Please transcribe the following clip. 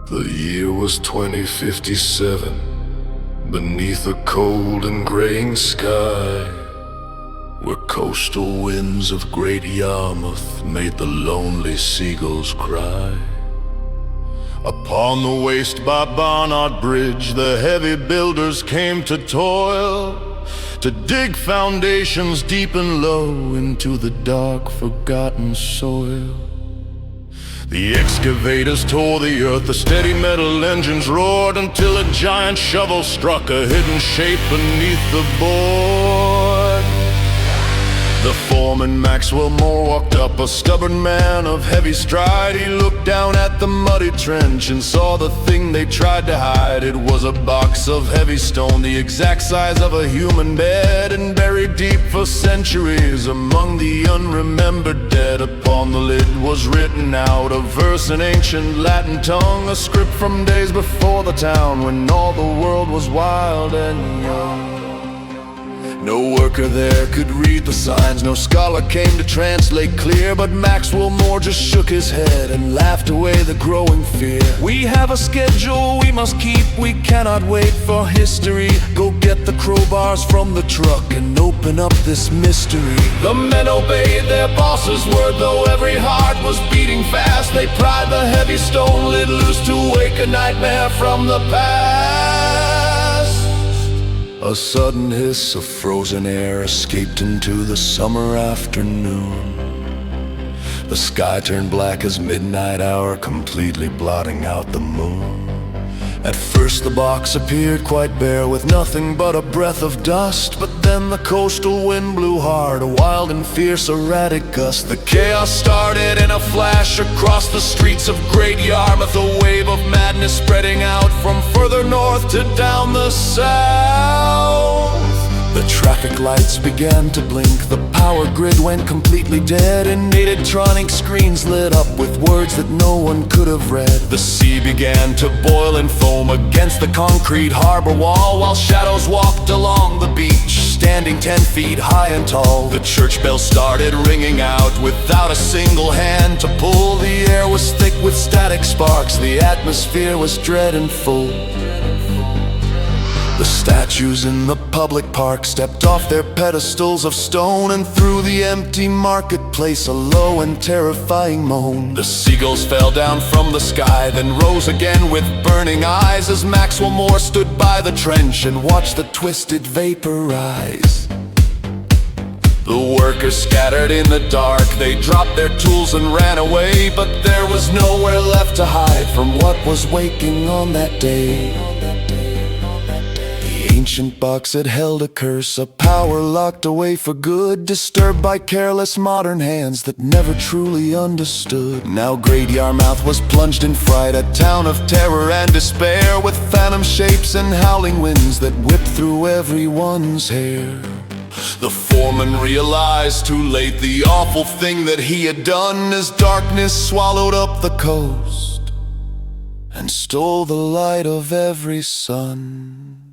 The year was 2057, beneath a cold and graying sky, where coastal winds of Great Yarmouth made the lonely seagulls cry. Upon the waste by Barnard Bridge, the heavy builders came to toil, to dig foundations deep and low into the dark, forgotten soil. The excavators tore the earth, the steady metal engines roared, until a giant shovel struck a hidden shape beneath the board. The foreman, Maxwell Moore, walked up, a stubborn man of heavy stride. He looked down at the muddy trench and saw the thing they tried to hide. It was a box of heavy stone, the exact size of a human bed, and buried deep for centuries among the unremembered dead. Upon the lid was written out a verse in ancient Latin tongue, a script from days before the town, when all the world was wild and young. No worker there could read the signs, no scholar came to translate clear, but Maxwell Moore just shook his head and laughed away the growing fear. We have a schedule we must keep, we cannot wait for history. Go get the crowbars from the truck and open up this mystery. The men obeyed their boss's word, though every heart was beating fast. They pried the heavy stone lid loose to wake a nightmare from the past. A sudden hiss of frozen air escaped into the summer afternoon. The sky turned black as midnight hour, completely blotting out the moon. At first the box appeared quite bare, with nothing but a breath of dust. But then the coastal wind blew hard, a wild and fierce erratic gust. The chaos started in a flash across the streets of Great Yarmouth, a wave of madness spreading out from further north to down the south. The traffic lights began to blink, the power grid went completely dead, and electronic screens lit up with words that no one could have read. The sea began to boil and foam against the concrete harbor wall, while shadows walked along the beach, standing 10 feet high and tall. The church bell started ringing out without a single hand to pull. The air was thick with static sparks, the atmosphere was dread and full. The statues in the public park stepped off their pedestals of stone, and through the empty marketplace a low and terrifying moan. The seagulls fell down from the sky, then rose again with burning eyes, as Maxwell Moore stood by the trench and watched the twisted vapor rise. The workers scattered in the dark, they dropped their tools and ran away, but there was nowhere left to hide from what was waking on that day. The ancient box had held a curse, a power locked away for good, disturbed by careless modern hands that never truly understood. Now Great Yarmouth was plunged in fright, a town of terror and despair, with phantom shapes and howling winds that whipped through everyone's hair. The foreman realized too late the awful thing that he had done, as darkness swallowed up the coast and stole the light of every sun.